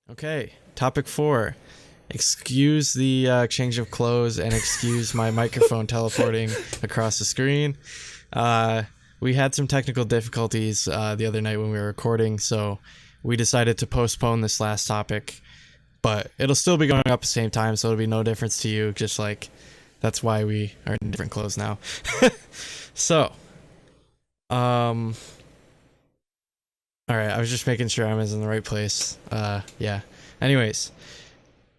Okay, topic 4. Excuse the exchange of clothes and excuse my microphone teleporting across the screen. We had some technical difficulties the other night when we were recording, so we decided to postpone this last topic. But it'll still be going up at the same time, so it'll be no difference to you. Just like that's why we are in different clothes now. So, all right. I was just making sure I was in the right place. Yeah. Anyways,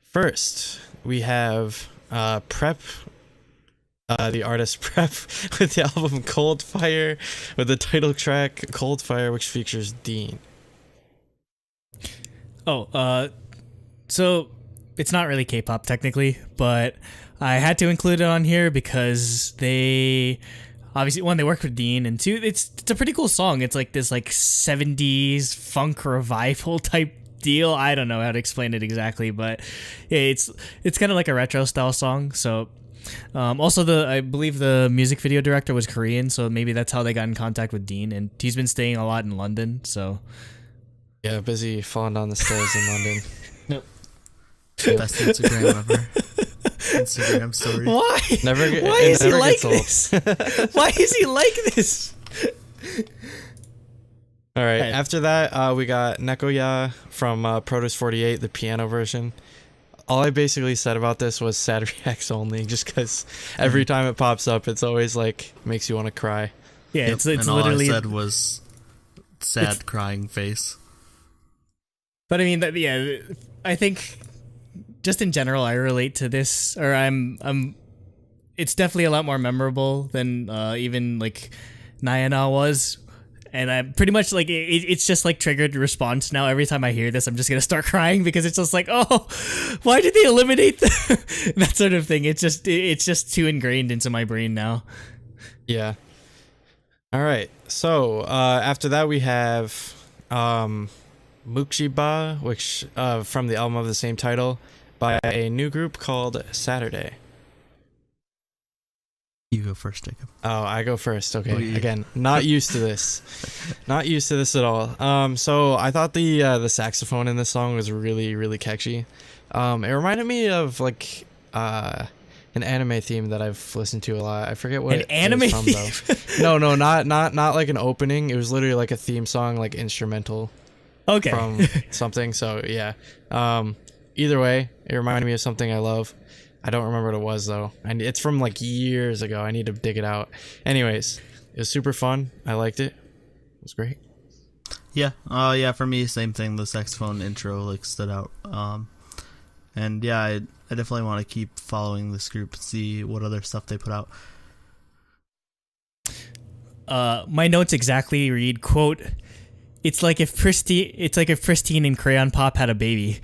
first we have Prep. The artist Prep with the album Cold Fire, with the title track Cold Fire, which features Dean. So it's not really K-pop technically, but I had to include it on here because they obviously, one, they worked with Dean, and two, it's a pretty cool song. It's like this 70s funk revival type deal. I don't know how to explain it exactly, but it's kind of like a retro style song. So also I believe the music video director was Korean, so maybe that's how they got in contact with Dean, and he's been staying a lot in London, so yeah, busy falling down the stairs in London. Nope. Best Instagram ever. Instagram story. Why? Why is he like this? Why is he like this? All right. After that, we got Nekoya from Produce 48, the piano version. All I basically said about this was sad reacts only, just because every time it pops up, it's always like makes you want to cry. Yeah, it's and literally. All I said was sad crying face. But I mean, I think just in general, I relate to this, or it's definitely a lot more memorable than even like Nayana was. And I pretty much like it's just like triggered response now. Every time I hear this, I'm just gonna start crying because it's just like, oh, why did they eliminate that sort of thing? It's just too ingrained into my brain now. Yeah. All right. So after that, we have Mukshiba, which from the album of the same title, by a new group called Saturday. You go first, Jacob. Oh, I go first. Okay. Oh, yeah. Again, not used to this. Not used to this at all. So I thought the saxophone in this song was really, really catchy. It reminded me of like an anime theme that I've listened to a lot. I forget what an anime it was from, theme. No, not like an opening. It was literally like a theme song, like instrumental. Okay. From something. So yeah. Either way, it reminded me of something I love. I don't remember what it was though, and it's from like years ago. I need to dig it out. Anyways, it was super fun. I liked it. It was great. Yeah. Yeah. For me, same thing. The saxophone intro like stood out. And yeah, I definitely want to keep following this group and see what other stuff they put out. My notes exactly read, quote, It's like if Pristine and Crayon Pop had a baby.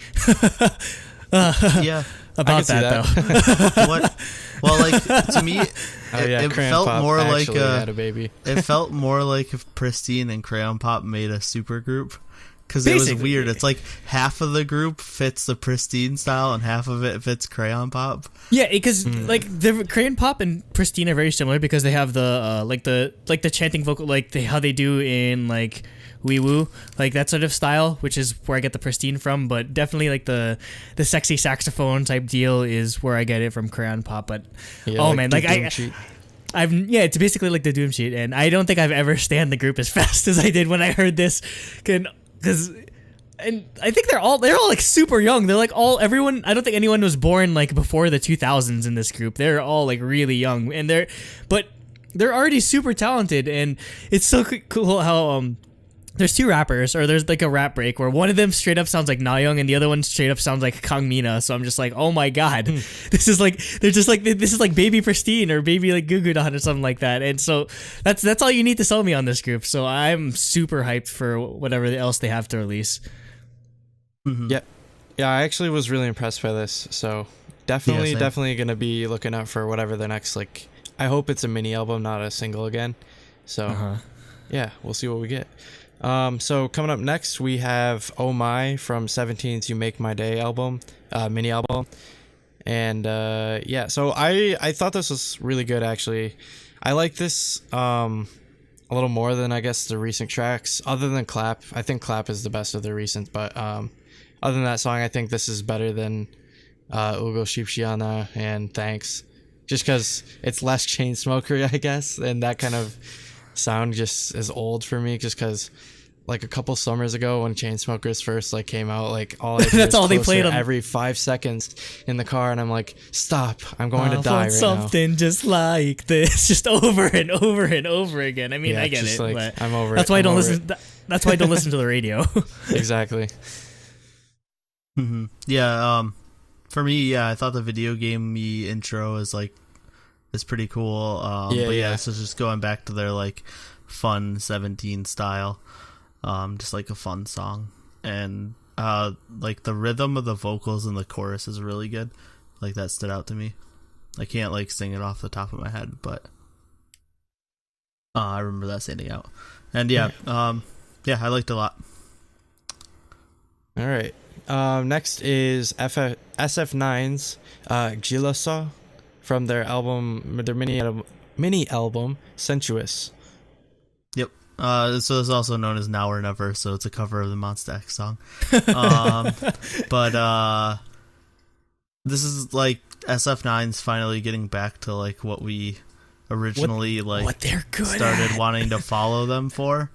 Yeah. About that though. What? Well, like to me, it felt Pop more like had a baby. It felt more like if Pristine and Crayon Pop made a super group, because it was weird. It's like half of the group fits the Pristine style and half of it fits Crayon Pop. Yeah, because like the Crayon Pop and Pristine are very similar because they have the the chanting vocal, like how they do in like Wee Woo, like that sort of style, which is where I get the Pristine from. But definitely like the sexy saxophone type deal is where I get it from Crayon Pop. But Yeah, oh man, like it's basically like the Doom Sheet, and I don't think I've ever stand the group as fast as I did when I heard this, because. And I think they're all like super young. They're like everyone. I don't think anyone was born like before the 2000s in this group. They're all like really young, and they're already super talented. And it's so cool how there's two rappers, or there's like a rap break where one of them straight up sounds like Nayoung and the other one straight up sounds like Kang Mina. So I'm just like, oh my god, this is like this is like Baby Pristine or Baby like Gugudan or something like that. And so that's all you need to sell me on this group. So I'm super hyped for whatever else they have to release. Mm-hmm. Yeah, I actually was really impressed by this. So definitely gonna be looking out for whatever the next, like, I hope it's a mini album, not a single again. So yeah, we'll see what we get. So coming up next, we have Oh My from 17's You Make My Day album, mini album. And yeah, so I thought this was really good actually. I like this a little more than I guess the recent tracks, other than Clap. I think Clap is the best of the recent, but other than that song, I think this is better than Ugo Shipshiana and Thanks, just because it's less Chainsmokery, I guess, and that kind of sound just is old for me, just because like a couple summers ago when Chainsmokers first like came out, like all I that's all they played on every 5 seconds in the car, and I'm like, stop, I'm going to die right something now. Just like this, just over and over and over again. I mean, I get it, like, but I'm over that's it. why I don't listen. That's why I don't listen to the radio. Exactly. Mm-hmm. Yeah. For me, I thought the video game intro is pretty cool. But so just going back to their like fun 17 style, just like a fun song, and like the rhythm of the vocals in the chorus is really good. Like that stood out to me. I can't like sing it off the top of my head, but I remember that standing out. And I liked it a lot. All right. Next is SF9's Gilasa from their mini album Sensuous. Yep. So it's also known as Now or Never, so it's a cover of the Monsta X song. But this is like SF9's finally getting back to like what we originally what they're good started at. wanting to follow them for.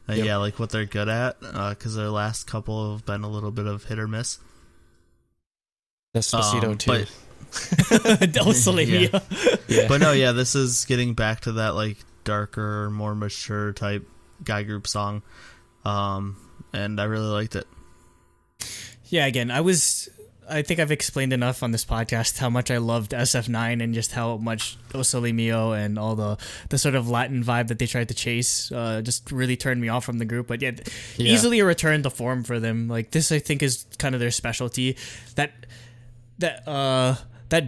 Yeah, like what they're good at, because their last couple have been a little bit of hit or miss. Despacito too. But no, this is getting back to that like darker, more mature type guy group song, and I really liked it. Yeah, again, I think I've explained enough on this podcast how much I loved SF9 and just how much O Sole Mio and all the sort of Latin vibe that they tried to chase just really turned me off from the group. But easily a return to form for them. Like this, I think, is kind of their specialty. That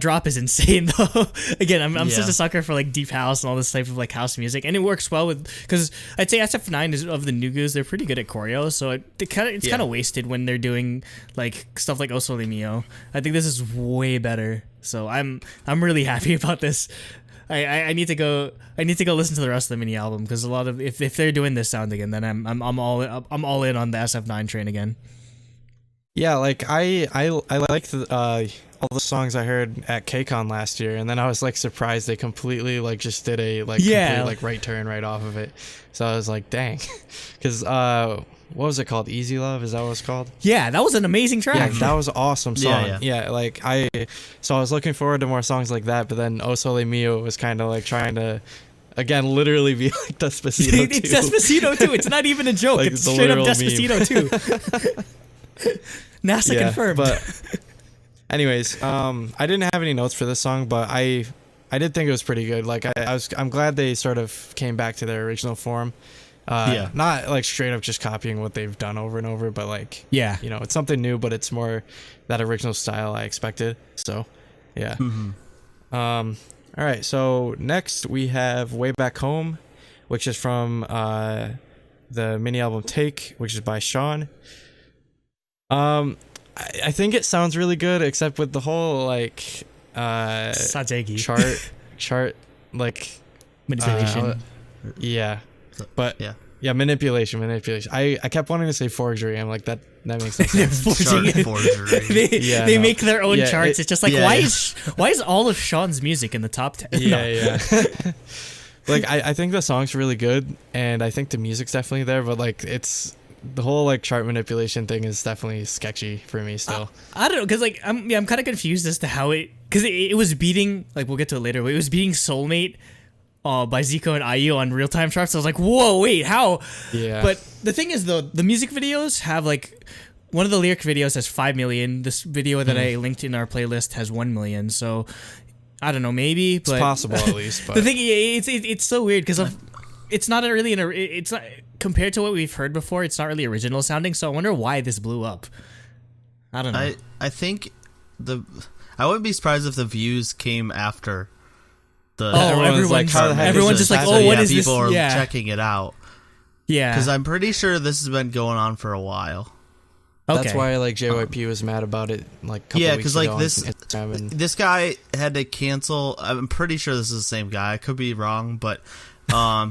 drop is insane though. Again, I'm such a sucker for like deep house and all this type of like house music, and it works well with, because I'd say SF9 is of the new goos, they're pretty good at choreo, so it's kind of wasted when they're doing like stuff like O Sole Mio. I think this is way better, so I'm really happy about this. I need to go listen to the rest of the mini album, because a lot of if they're doing this sound again, then I'm all in on the SF9 train again. Yeah, like I liked all the songs I heard at KCON last year, and then I was like surprised they completely like just did a complete like right turn right off of it. So I was like, dang, because what was it called? Easy Love, is that what it's called? Yeah, that was an amazing track. Yeah, that was an awesome song. Yeah. So I was looking forward to more songs like that, but then O Sole Mio was kind of like trying to, again, literally be like Despacito 2. It's Despacito 2. It's not even a joke. Like, it's straight up Despacito 2. NASA confirmed. But anyways, I didn't have any notes for this song, but I did think it was pretty good. Like I'm glad they sort of came back to their original form. Not like straight up just copying what they've done over and over, but like, it's something new, but it's more that original style I expected. So yeah. Mm-hmm. All right, so next we have Way Back Home, which is from the mini album Take, which is by Sean. I think it sounds really good, except with the whole like Sajegi chart like manipulation. Manipulation. I kept wanting to say forgery. I'm like, that makes no sense. Forgery. They make their own charts. It's just like, why is all of Sean's music in the top 10? Yeah. Like I think the song's really good, and I think the music's definitely there, but like it's the whole like chart manipulation thing is definitely sketchy for me still. I don't know, because like I'm kind of confused as to how because it was beating, like we'll get to it later, but it was beating Soulmate by Zico and IU on real time charts. I was like, whoa, wait, how? Yeah. But the thing is though, the music videos have like, one of the lyric videos has 5 million. This video that I linked in our playlist has 1 million. So I don't know, maybe, but it's possible at least. But the thing, it's so weird because it's not really it's not, compared to what we've heard before, it's not really original sounding, so I wonder why this blew up. I don't know. I think I wouldn't be surprised if the views came after the. Everyone's just like, what is this? People are checking it out. Yeah, because I'm pretty sure this has been going on for a while. Okay. That's why like JYP was mad about it like a couple weeks ago. This guy had to cancel. I'm pretty sure this is the same guy. I could be wrong, but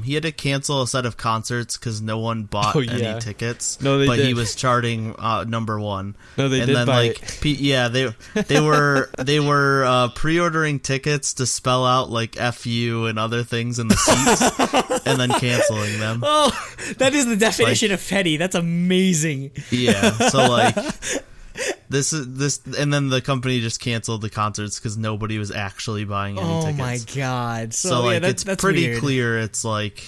He had to cancel a set of concerts because no one bought any tickets. No, they but did. he was charting #1. No, they and did then buy they were pre-ordering tickets to spell out like "fu" and other things in the seats, and then canceling them. Oh, that is the definition of petty. That's amazing. Yeah, so like this, and then the company just canceled the concerts because nobody was actually buying any tickets. Oh my god! So like yeah, it's that's pretty weird. clear. It's like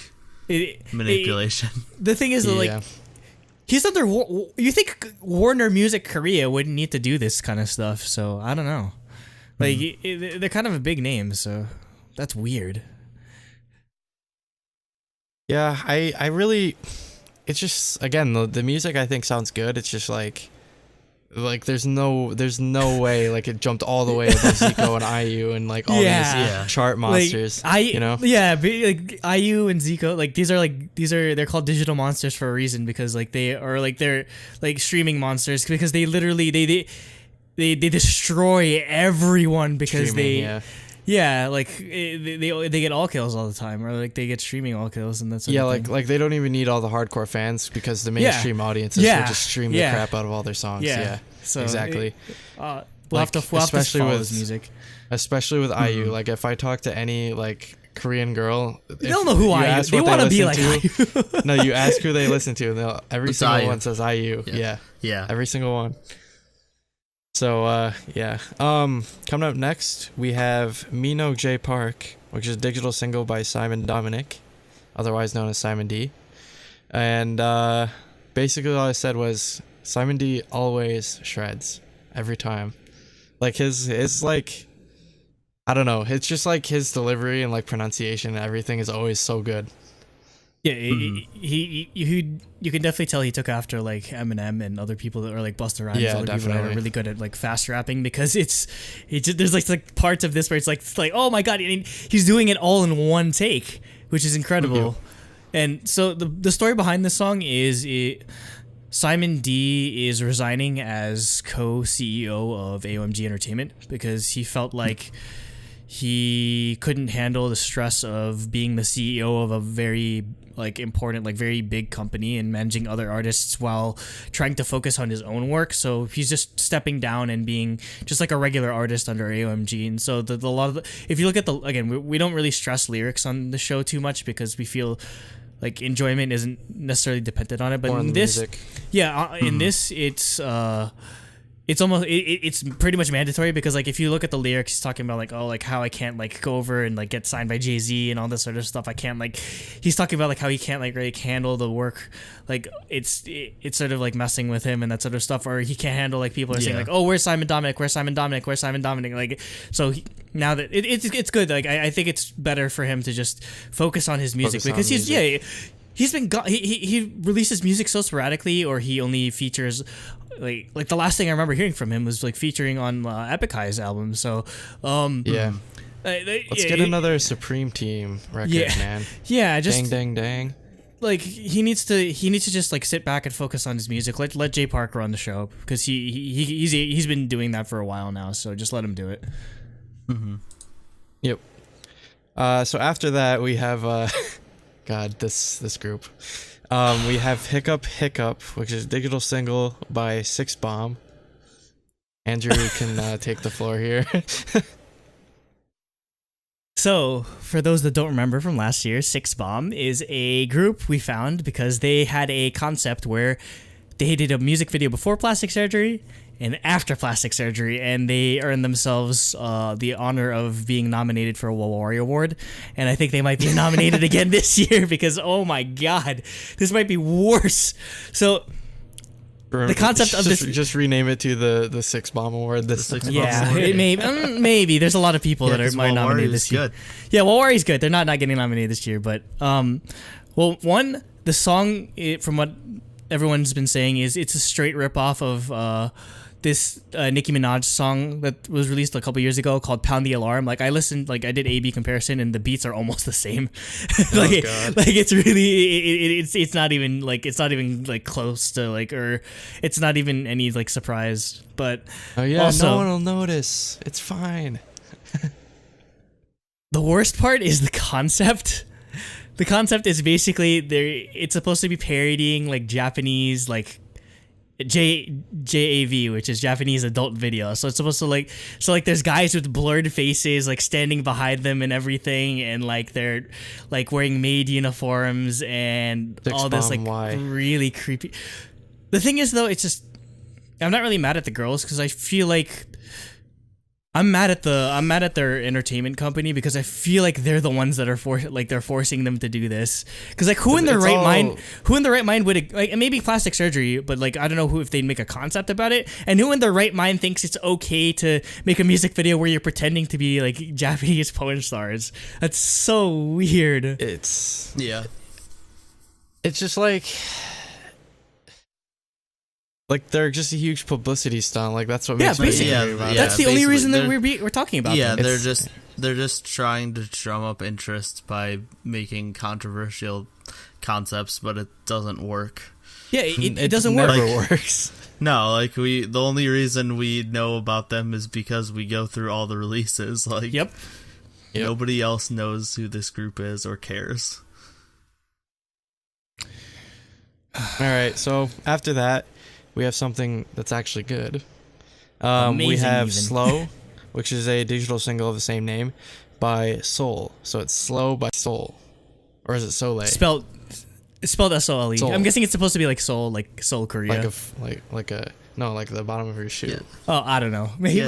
manipulation. The thing is, like, he's under. You think Warner Music Korea wouldn't need to do this kind of stuff? So I don't know. Like they're kind of a big name, so that's weird. Yeah, I really. It's just, again, the music I think sounds good. It's just like there's no way like it jumped all the way above Zico and IU and like all these chart monsters. Like, you know? Yeah, but like IU and Zico, like they're called digital monsters for a reason, because like they're like streaming monsters, because they literally they destroy everyone because Streaming, they get all kills all the time, or like they get streaming all kills, and that's like they don't even need all the hardcore fans because the mainstream audiences will just stream the crap out of all their songs. Yeah, so exactly. We'll have to follow his music, especially with IU. Like if I talk to any like Korean girl, they don't know who IU. They want to be like IU. No, you ask who they listen to, and every single one says IU. Yeah, every single one. So, coming up next, we have Me No J Park, which is a digital single by Simon Dominic, otherwise known as Simon D. And basically all I said was, Simon D always shreds, every time. Like, his like, I don't know, it's just like his delivery and like pronunciation and everything is always so good. Yeah, you can definitely tell he took after like Eminem and other people that are like Busta Rhymes, other people that are really good at like fast rapping, because there's like parts of this where it's like oh my god, I mean, he's doing it all in one take, which is incredible. Mm-hmm. And so the story behind this song is Simon D is resigning as co-CEO of AOMG Entertainment because he felt like he couldn't handle the stress of being the CEO of a very like important, like very big company and managing other artists while trying to focus on his own work. So he's just stepping down and being just like a regular artist under AOMG. And so a lot of if you look at we don't really stress lyrics on the show too much because we feel like enjoyment isn't necessarily dependent on it. But in this, in this, it's almost it's pretty much mandatory, because like if you look at the lyrics, he's talking about like, oh, like how I can't like go over and like get signed by Jay-Z and all this sort of stuff. I can't like, he's talking about like how he can't like really handle the work, like it's sort of like messing with him and that sort of stuff, or he can't handle like people are saying like, oh, where's Simon Dominic, like, so now that it's good, like I think it's better for him to just focus on his music, because he's been he releases music so sporadically, or he only features like the last thing I remember hearing from him was like featuring on Epic High's album. So let's get another Supreme Team record, man. Yeah, just dang. Like he needs to just like sit back and focus on his music. Let J Park run the show, because he's been doing that for a while now. So just let him do it. Mm-hmm. Yep. So after that we have God, this group. We have Hiccup, which is a digital single by Six Bomb. Andrew can take the floor here. So, for those that don't remember from last year, Six Bomb is a group we found because they had a concept where they did a music video before plastic surgery and after plastic surgery, and they earned themselves the honor of being nominated for a Wawari Award, and I think they might be nominated again this year, because oh my god, this might be worse. So the concept of this, just rename it to the Six Bomb Award. It maybe there's a lot of people that are nominated this year. Good. Yeah, Wawari's good. They're not getting nominated this year, but the song, from what everyone's been saying, is it's a straight rip off of this Nicki Minaj song that was released a couple years ago called "Pound the Alarm." Like I listened, like I did A/B comparison, and the beats are almost the same. like it's really it's not even like close to like, or it's not even any like surprise. But also, no one will notice. It's fine. The worst part is the concept. The concept is basically it's supposed to be parodying like Japanese like JAV, which is Japanese adult video. So it's supposed to like there's guys with blurred faces like standing behind them and everything, and like they're like wearing maid uniforms and all this like really creepy. The thing is though, it's just I'm not really mad at the girls because I feel like I'm mad at their entertainment company because I feel like they're the ones that are they're forcing them to do this. Because like who in their right mind would like, maybe plastic surgery, but like I don't know if they'd make a concept about it, and who in their right mind thinks it's okay to make a music video where you're pretending to be like Japanese porn stars? That's so weird. It's just like they're just a huge publicity stunt. Like that's what makes me angry about it. That's the only reason that we're talking about. Yeah, they're just trying to drum up interest by making controversial concepts, but it doesn't work. Yeah, it doesn't work. Never works. No, like the only reason we know about them is because we go through all the releases. Like, yep. Nobody else knows who this group is or cares. All right, so after that, we have something that's actually good. We have Slow, which is a digital single of the same name by Soul. So it's Slow by Soul. Or is it Soleil? It's spelled S-O-L-E. I'm guessing it's supposed to be like Seoul, like Seoul, Korea. Like the bottom of her shoe. Yeah. Oh, I don't know. Yeah,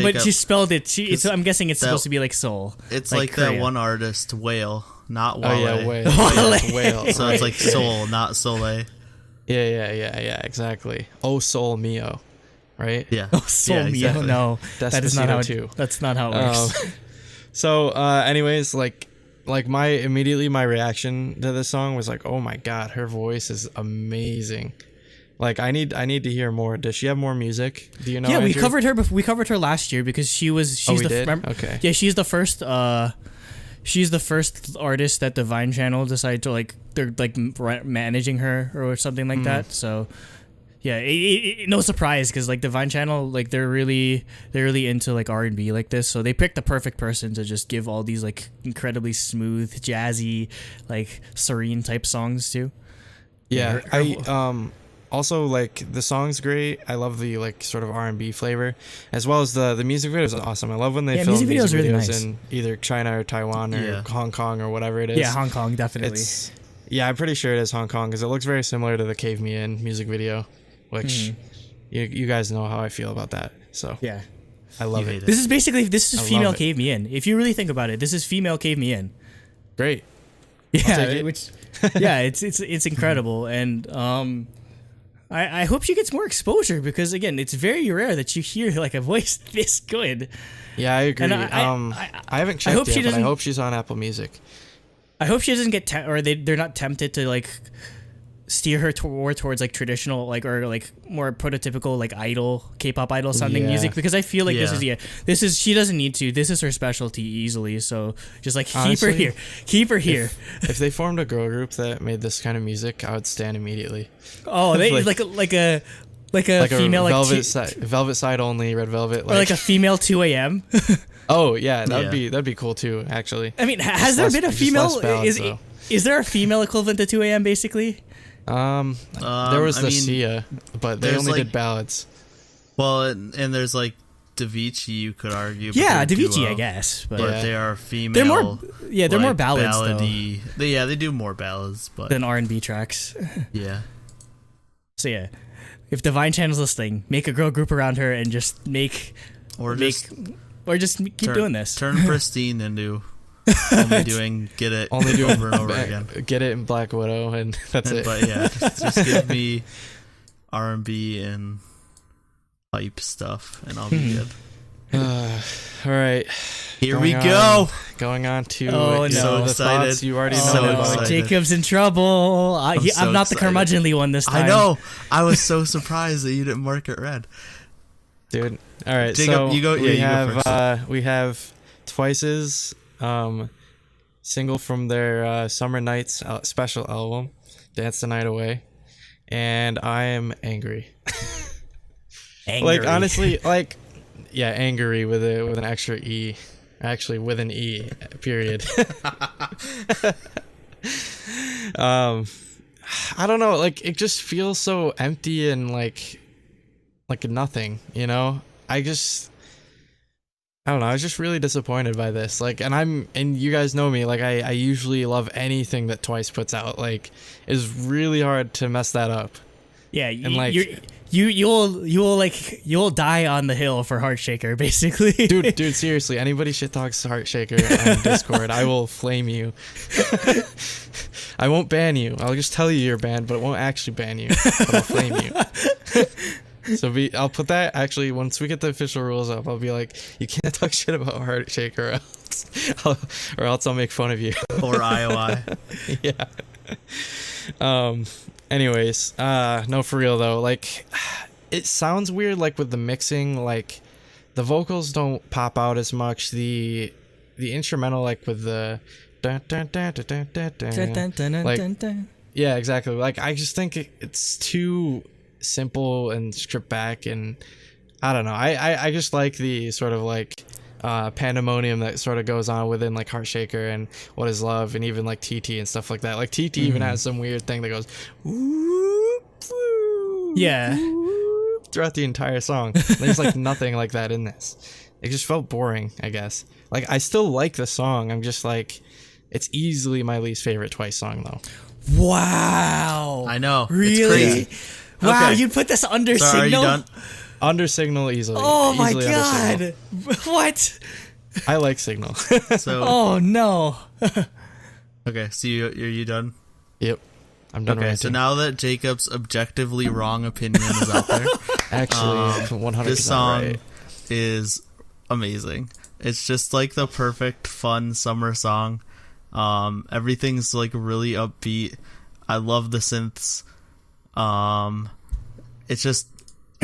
but she spelled it. I'm guessing it's supposed to be like Seoul. It's like that one artist, Whale, not Wale. Oh yeah, Whale. Whale. So it's like Soul, not Soleil. Yeah, exactly. Oh, Soul Mio, right? Yeah. Oh, Soul Mio. Exactly. No, that is not how. That's not how it works. So, anyways, like my reaction to this song was like, oh my god, her voice is amazing. Like I need to hear more. Does she have more music? Do you know? Yeah, Andrew? we covered her last year because she's okay. Yeah, she's the first. She's the first artist that Divine Channel decided to like. They're like managing her or something like that. So, yeah, no surprise because like Divine Channel, like they're really into like R&B like this. So they picked the perfect person to just give all these like incredibly smooth, jazzy, like serene type songs to. Yeah, I also like the song's great. I love the like sort of R&B flavor, as well as the music video is awesome. I love when they film music videos really nice. In either China or Taiwan or Hong Kong or whatever it is. Yeah, Hong Kong definitely. Yeah, I'm pretty sure it is Hong Kong because it looks very similar to the Cave Me In music video, which you guys know how I feel about that. So yeah, I love it. This is female Cave Me In. If you really think about it, this is female Cave Me In. Great. Yeah, it's incredible, and I hope she gets more exposure because again, it's very rare that you hear like a voice this good. Yeah, I agree. And I haven't checked yet, but I hope she's on Apple Music. I hope she doesn't get they're not tempted to like steer her towards like traditional like or like more prototypical like K-pop idol sounding music because I feel like this is she doesn't need to. This is her specialty easily. So just like honestly, keep her here. If they formed a girl group that made this kind of music, I would stand immediately. Oh, they like a female velvet velvet side only red velvet or like a female 2AM. Oh yeah, that'd be cool too. Actually, I mean, has there been a female? Is there a female equivalent to 2AM basically? There was Sia, but they only did ballads. Well, and there's like Davichi, you could argue. Yeah, Davichi, I guess, but they are female. They're more ballads ballady. They do more ballads, but than R&B tracks. Yeah. So yeah, if Divine Channel's listening, make a girl group around her and just keep doing this. Turn Pristine into only doing over and over again. Get it in Black Widow, and that's it. But yeah, just give me R&B and hype stuff, and I'll be good. All right, here we go. Going on to so excited. You already know about. Jacob's in trouble. I'm not the curmudgeonly one this time. I know. I was so surprised that you didn't mark it red, dude. All right, Jacob, so you go. Yeah, we have Twice's single from their Summer Nights special album, Dance the Night Away, and I am angry. Like honestly, like angry with an extra E, actually with an E, period. I don't know, like it just feels so empty and like nothing, you know? I don't know, I was just really disappointed by this. Like, and you guys know me, like I usually love anything that Twice puts out. Like, it's really hard to mess that up. Yeah, and like you'll die on the hill for Heartshaker, basically. dude, seriously, anybody shit talks Heartshaker on Discord, I will flame you. I won't ban you. I'll just tell you you're banned, but it won't actually ban you. But I'll flame you. So I'll put that, actually, once we get the official rules up, I'll be like, you can't talk shit about Heartshaker, or else I'll make fun of you. Or IOI. Yeah. Anyways, no, for real though, like, it sounds weird, like with the mixing, like the vocals don't pop out as much. The instrumental, like with the like, yeah, exactly. Like, I just think it's too simple and stripped back, and I don't know. I just like the sort of like pandemonium that sort of goes on within like Heartshaker and What Is Love, and even like TT and stuff like that. Like TT even has some weird thing that goes whoop, whoop, yeah, whoop, throughout the entire song. There's like nothing like that in this. It just felt boring, I guess. Like, I still like the song, I'm just like, it's easily my least favorite Twice song though. Wow, I know, really? it's crazy. Wow, Okay. you'd put this under So Signal? are you done? Under Signal, easily. Oh my Easily under Signal. god! What? I like Signal. So Oh no! okay, so are you done? Yep, I'm done. Okay, ranting. so now that Jacob's objectively wrong opinion is out there, Actually, 100% this song right. is amazing. It's just like the perfect fun summer song. Everything's like really upbeat. I love the synths. It's just,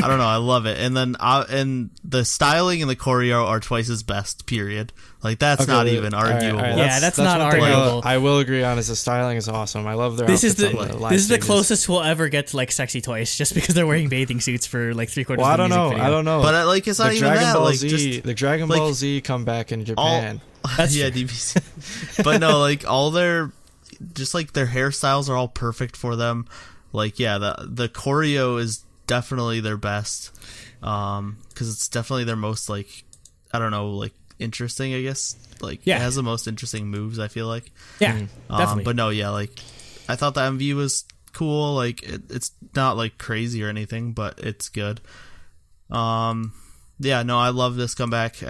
I don't know, I love it. And then and the styling and the choreo are Twice's best, period. Like, that's Okay, not even arguable. all right, Yeah, that's not one thing arguable. I will agree on, is the styling is awesome. I love their This is outfits the on live this is the stages. closest we'll ever get to like sexy Twice, just because they're wearing bathing suits for like 3/4 Well, I of the don't music know. video. I don't know. But like, it's not the even Dragon that. Ball Like, Z, just the Dragon like, Ball Z comeback in Japan. That's yeah, true. DBC. But no, like, all their, just like their hairstyles are all perfect for them. Like, yeah, the choreo is definitely their best, because it's definitely their most, like, I don't know, like, interesting, I guess. Like, Yeah. it has the most interesting moves, I feel like. Yeah, definitely. But no, yeah, like, I thought the MV was cool. Like, it's not like crazy or anything, but it's good. Yeah, no, I love this comeback.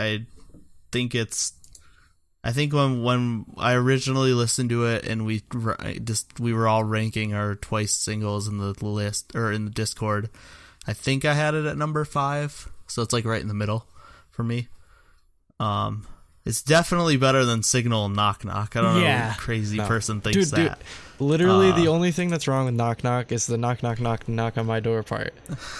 I think when I originally listened to it and we were all ranking our Twice singles in the list, or in the Discord, I think I had it at number 5, so it's like right in the middle for me. It's definitely better than Signal and Knock Knock. I don't know what crazy person thinks that. Literally, the only thing that's wrong with Knock Knock is the knock knock knock knock on my door part.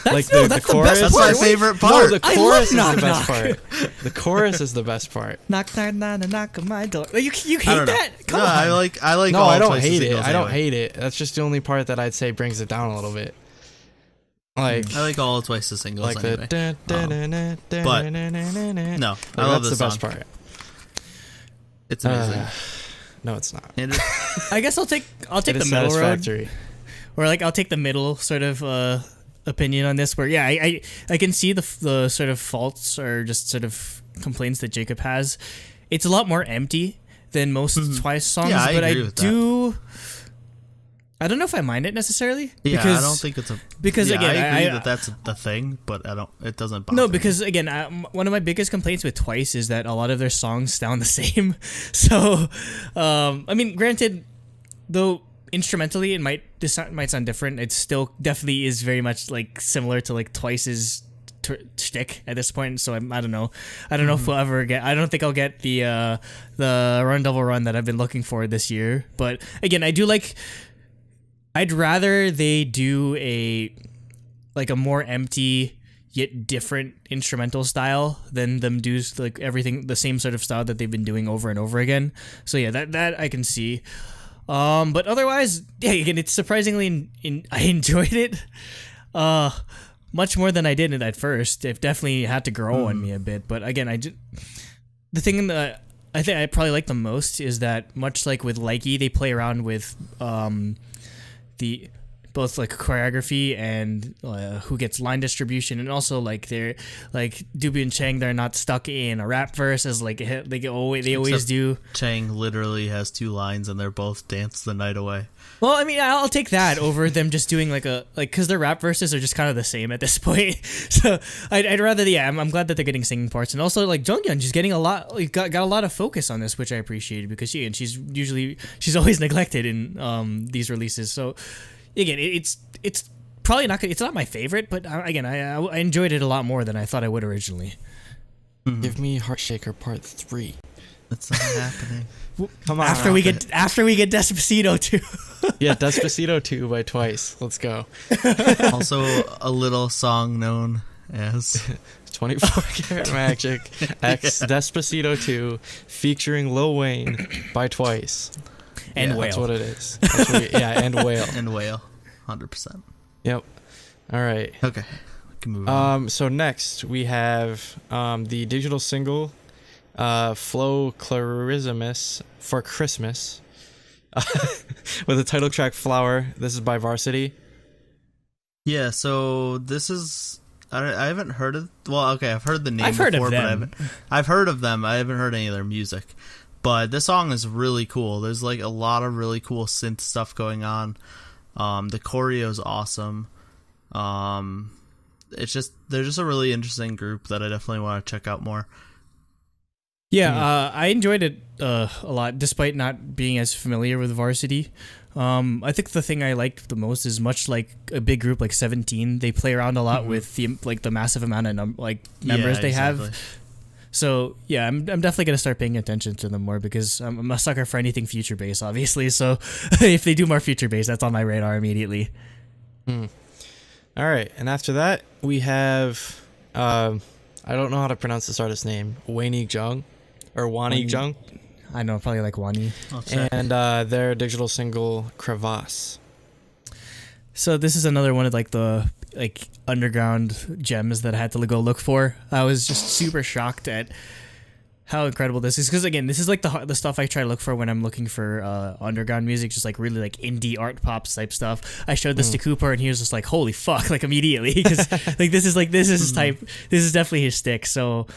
That's the chorus. That's my favorite part. No, the I chorus is love the knock best part. The chorus is the best part. knock knock knock knock on my door. You I hate don't know. that? Come No, on. I like No, all I don't Twice's hate it. singles I don't anyway. hate it. That's just the only part that I'd say brings it down a little bit. Like, I like all Twice's singles like anyway. but No, I love that's this the best song. part. It's amazing. No, it's not. And I guess I'll take It the is middle road, satisfactory. or like I'll take the middle sort of opinion on this. Where yeah, I can see the sort of faults or just sort of complaints that Jacob has. It's a lot more empty than most Twice songs, Yeah, I but agree I with do. I don't know if I mind it necessarily. yeah, because, I don't think it's a because yeah, again, I agree that that's the thing, but I don't. It doesn't bother No, me. because again, one of my biggest complaints with Twice is that a lot of their songs sound the same. So, I mean, granted, though instrumentally it might sound different, it still definitely is very much like similar to like Twice's shtick at this point. So I don't know. I don't know if we'll ever get. I don't think I'll get the Run Double Run that I've been looking for this year. But again, I do like. I'd rather they do a more empty yet different instrumental style than them do like everything the same sort of style that they've been doing over and over again. So yeah, that I can see. But otherwise, yeah, again, it's surprisingly I enjoyed it much more than I did at first. It definitely had to grow on me a bit. But again, the thing I think I probably like the most is that, much like with Likey, they play around with the both like choreography and who gets line distribution, and also like they're like Doobie and Chang, they're not stuck in a rap verse as like they always do. Chang literally has 2 lines and they're both Dance the Night Away. Well, I mean, I'll take that over them just doing because their rap verses are just kind of the same at this point. So I'd rather, I'm glad that they're getting singing parts, and also like Junction, she's getting got a lot of focus on this, which I appreciated, because she's always neglected in these releases. So again, it's probably not it's not my favorite, but again, I enjoyed it a lot more than I thought I would originally. Give me Heartshaker Part 3. That's not happening. Come on. After we get Despacito 2. Yeah, Despacito 2 by Twice. Let's go. Also, a little song known as 24 Karat Magic X Despacito 2 featuring Lil Wayne by Twice. And Whale. That's what it is. And Whale. And Whale. 100%. Yep. All right. Okay. We can move on. So next we have the digital single Flow Clarismus for Christmas with the title track Flower. This is by Varsity. Yeah, so this is I haven't heard of. Well, okay, I've heard the name. I've heard before, of them. But I've heard of them. I haven't heard any of their music. But this song is really cool. There's like a lot of really cool synth stuff going on. The choreo is awesome. They're just a really interesting group that I definitely want to check out more. Yeah, I enjoyed it a lot, despite not being as familiar with Varsity. I think the thing I liked the most is, much like a big group like 17, they play around a lot with the massive amount of members they have. So yeah, I'm definitely gonna start paying attention to them more, because I'm a sucker for anything future based, obviously. So if they do more future based, that's on my radar immediately. All right, and after that we have I don't know how to pronounce this artist's name, Wani Jung or Wani Jung. I know, probably like Wani. And their digital single Crevice. So this is another one of the underground gems that I had to go look for. I was just super shocked at how incredible this is, because again, this is like the stuff I try to look for when I'm looking for underground music, just like really like indie art pop type stuff. I showed this to Cooper and he was just like, holy fuck, like immediately, because like this is his type. This is definitely his stick. So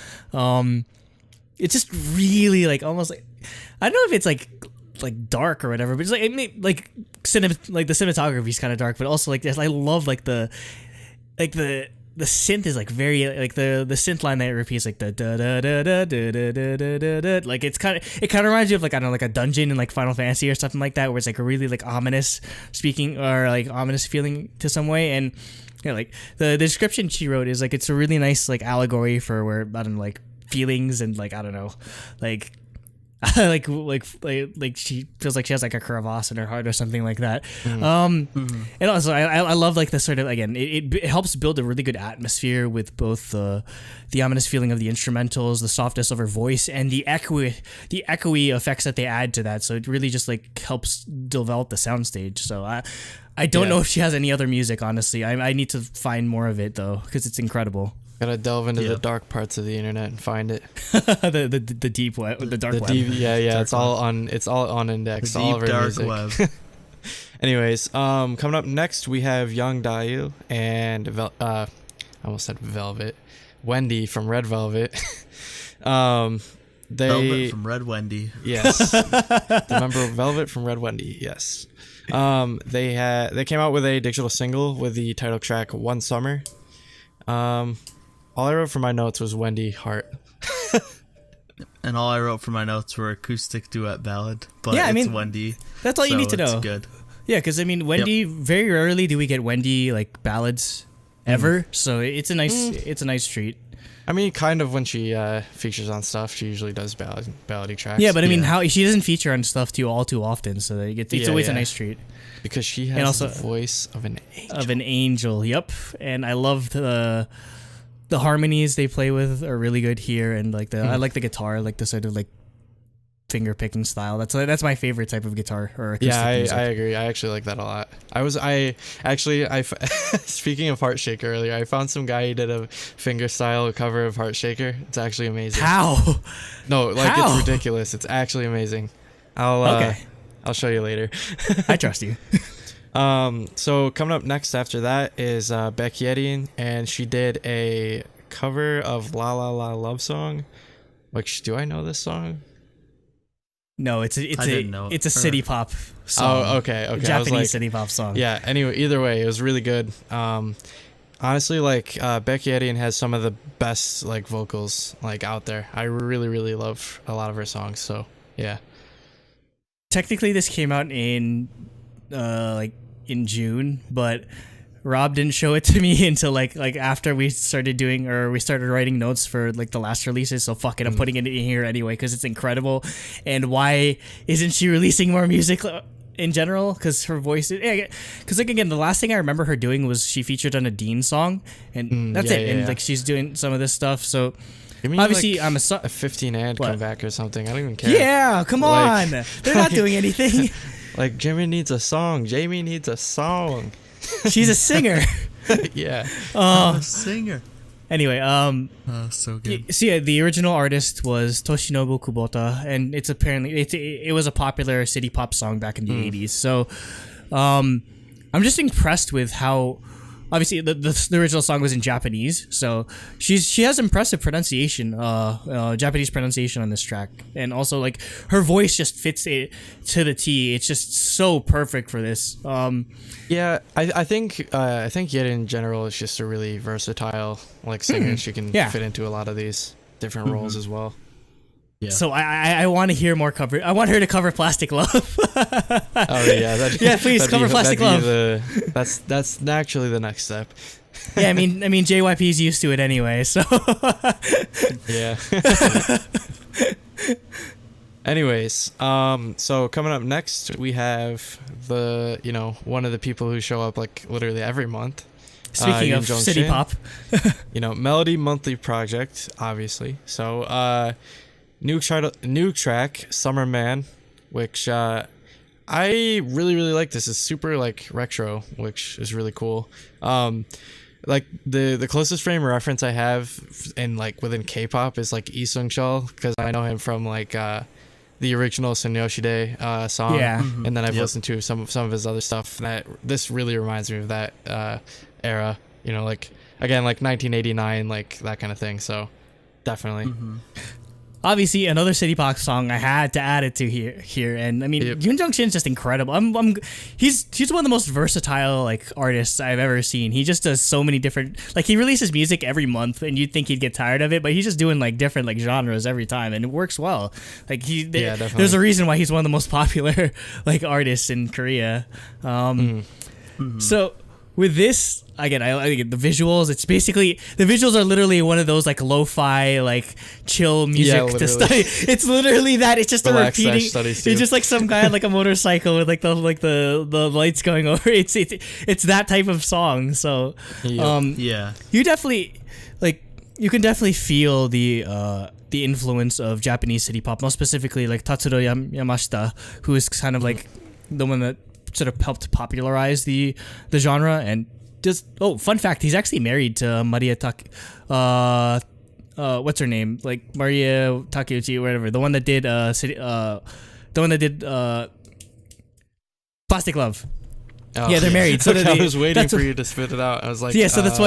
it's just really like almost like, I don't know if it's like dark or whatever, but it's like, I mean, the cinematography is kind of dark, but also like this, I love the synth is like very like the synth line that it repeats, like the da da da da da da da da da, like it kind of reminds you of like, I don't know, like a dungeon in like Final Fantasy or something like that, where it's like a really like ominous feeling to some way. And like the description she wrote is like, it's a really nice like allegory for where, I don't know, like feelings and like, I don't know, like like she feels like she has like a crevice in her heart or something like that. And also I love like the sort of, again, it helps build a really good atmosphere with both the ominous feeling of the instrumentals, the softness of her voice, and the echoey effects that they add to that. So it really just like helps develop the soundstage. So I don't know if she has any other music, honestly. I need to find more of it though, because it's incredible. Gotta delve into the dark parts of the internet and find it. the deep web, the dark web. It's all on index. All over dark music. web. Anyways, coming up next we have Young Dayu and I almost said Velvet, Wendy from Red Velvet. Velvet from Red Wendy. Yes, remember Velvet from Red Wendy? Yes. They came out with a digital single with the title track One Summer. All I wrote for my notes was Wendy Hart. And all I wrote for my notes were acoustic duet ballad. But yeah, I mean, it's Wendy. That's all you need to know. It's good. Yeah, because I mean, Wendy. Very rarely do we get Wendy like ballads ever. So it's a nice treat. I mean, kind of when she features on stuff, she usually does ballady tracks. Yeah, but I mean, how she doesn't feature on stuff too often, so it's always a nice treat. Because she has also the voice of an angel. Yep, and I love the harmonies they play with are really good here, and like I like the guitar, like the sort of like finger picking style. That's my favorite type of guitar or acoustic Yeah, music. I agree. I actually like that a lot. I speaking of Heart Shaker earlier, I found some guy who did a finger style cover of Heart Shaker. It's actually amazing. How? No, like How? it's ridiculous. It's actually amazing. I'll show you later. I trust you. So coming up next after that is Becky Eddy, and she did a cover of La La La Love Song. Which, do I know this song? No, it's a city pop song. Oh, okay. Japanese city pop song. Yeah. Anyway, either way, it was really good. Honestly, like Becky Eddy has some of the best like vocals like out there. I really, really love a lot of her songs. So yeah. Technically, this came out in in June, but Rob didn't show it to me until like after we started writing notes for like the last releases. So fuck it, I'm putting it in here anyway because it's incredible. And why isn't she releasing more music in general? Because her voice, because like again, the last thing I remember her doing was she featured on a Dean song, and that's it. And like she's doing some of this stuff. So obviously, like I'm a 15 ad come back or something. I don't even care. Yeah, come on, they're not doing anything. Like Jamie needs a song. She's a singer. Yeah. I'm a singer. Anyway, so good. So yeah, the original artist was Toshinobu Kubota, and it's apparently it was a popular city pop song back in the 80s. So, I'm just impressed with how. Obviously, the original song was in Japanese, so she has impressive pronunciation, Japanese pronunciation on this track, and also like her voice just fits it to the T. It's just so perfect for this. Yeah, I think Yed in general is just a really versatile like singer. She can fit into a lot of these different roles as well. Yeah. So I want to hear more cover. I want her to cover Plastic Love. Oh yeah, yeah, please cover Plastic Love. That's actually the next step. Yeah, I mean JYP's used to it anyway, so. Yeah. Anyways, so coming up next we have one of the people who show up like literally every month. Speaking of Junction, city pop, Melody Monthly Project, obviously. So new track Summer Man, which I really like. This is super like retro, which is really cool. Like the closest frame of reference I have in like within K-pop is like Lee Sung-chul, because I know him from like the original Sonyoshide song, and then I've listened to some of his other stuff. That this really reminds me of that era, like again like 1989, like that kind of thing. So definitely. Obviously, another city pop song. I had to add it to here, and I mean, Junction is just incredible. He's one of the most versatile like artists I've ever seen. He just does so many different, like he releases music every month, and you'd think he'd get tired of it, but he's just doing like different like genres every time, and it works well. Like there's a reason why he's one of the most popular like artists in Korea. So with this, again, I the visuals. It's basically the visuals are literally one of those like lo-fi like chill music to study. It's literally that. It's just Relax a repeating. It's just like some guy on like a motorcycle with like the lights going over. It's that type of song. So you definitely like you can definitely feel the influence of Japanese city pop, more specifically like Tatsuro Yamashita, who is kind of like the one that sort of helped popularize the genre. And just fun fact, he's actually married to Maria what's her name, like Maria Takeuchi or whatever, the one that did Plastic Love. Yeah, they're married. So I was waiting for you to spit it out. I was like, so that's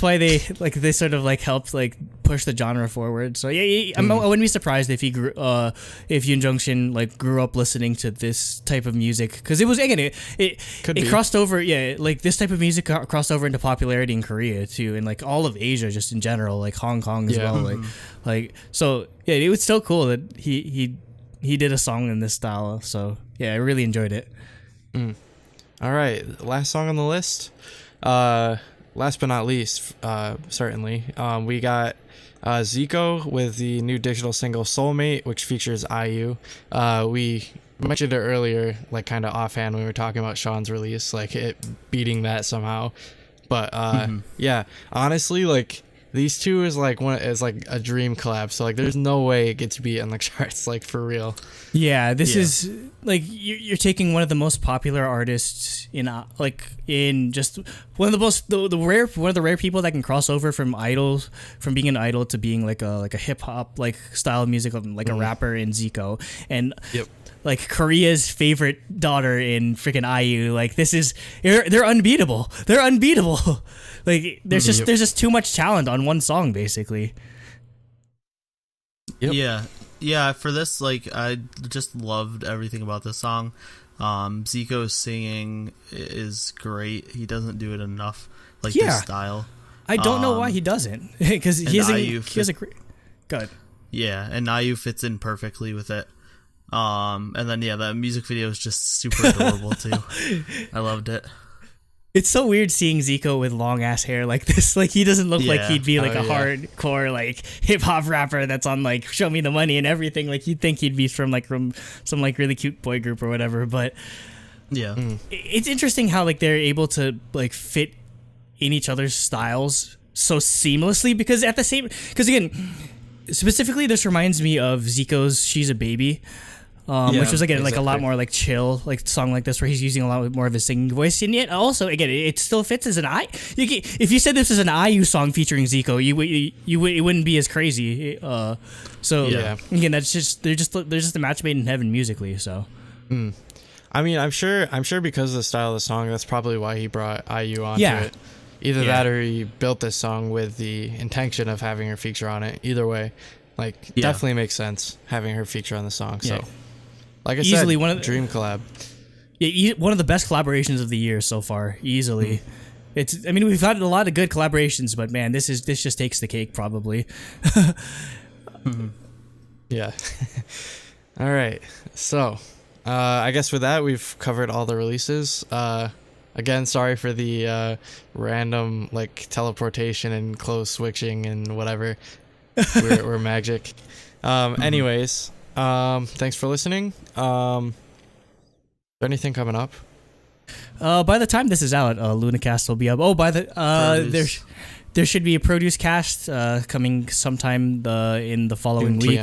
why they like they sort of like helped like push the genre forward. So I wouldn't be surprised if if Yoon Junction like grew up listening to this type of music, because it was again it crossed over. Like this type of music crossed over into popularity in Korea too, and like all of Asia just in general, like Hong Kong as well. Like so it was so cool that he did a song in this style. So yeah, I really enjoyed it. All right, last song on the list. Last but not least, certainly, we got Zico with the new digital single Soulmate, which features IU. We mentioned it earlier, like kind of offhand when we were talking about Sean's release, like it beating that somehow. But yeah, honestly, like these two is like a dream collab. So like, there's no way it gets beat on the charts, like for real. Yeah, this is like you're taking one of the most popular artists in just one of the most one of the rare people that can cross over from being an idol to being like a hip hop like style of music, like a rapper in Zico, and like Korea's favorite daughter in freaking IU. Like they're unbeatable. They're unbeatable. Like there's just too much talent on one song basically. Yep. Yeah, for this, like, I just loved everything about this song. Zico's singing is great. He doesn't do it enough, like, this style. I don't know why he doesn't, because he has a great... Good. Yeah, and IU fits in perfectly with it. And then, the music video is just super adorable, too. I loved it. It's so weird seeing Zico with long ass hair like this. Like he doesn't look like he'd be like hardcore like hip hop rapper that's on like Show Me the Money and everything. Like you'd think he'd be from some like really cute boy group or whatever. But it's interesting how like they're able to like fit in each other's styles so seamlessly because again, specifically this reminds me of Zico's She's a Baby. Which was again like a lot more like chill like song like this where he's using a lot more of his singing voice, and yet also again it still fits as an if you said this is an IU song featuring Zico, it wouldn't be as crazy. Again, that's just they're just a match made in heaven musically. So, I mean, I'm sure because of the style of the song, that's probably why he brought IU onto it. Either that or he built this song with the intention of having her feature on it. Either way, like definitely makes sense having her feature on the song. So. Like I said, one of the dream collab. Yeah, one of the best collaborations of the year so far, easily. I mean, we've had a lot of good collaborations, but man, this just takes the cake probably. Yeah. All right. So, I guess with that, we've covered all the releases. Again, sorry for the random like teleportation and clothes switching and whatever. We're magic. Anyways. Thanks for listening. Is there anything coming up? By the time this is out, LunaCast will be up. There should be a Produce Cast coming sometime in the following week.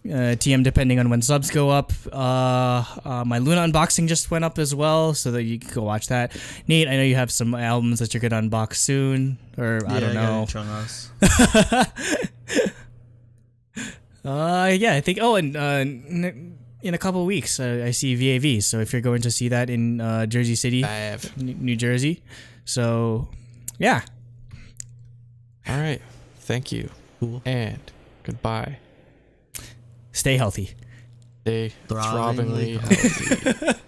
TM depending on when subs go up. My Luna unboxing just went up as well, so that you can go watch that. Nate, I know you have some albums that you're gonna unbox soon, or I don't know. I think. Oh, and in a couple of weeks, I see VAV. So if you're going to see that in Jersey City, New Jersey, so yeah. All right. Thank you. Cool. And goodbye. Stay healthy. Stay throbbingly healthy.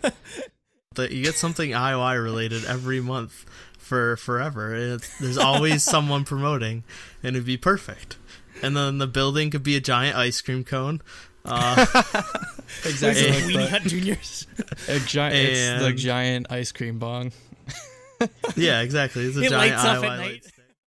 You get something IOI related every month for forever. There's always someone promoting, and it'd be perfect. And then the building could be a giant ice cream cone. Exactly. Like Weenie Hut Juniors. It's the giant ice cream bong. Yeah, exactly. It's a it giant lights up IOI at night.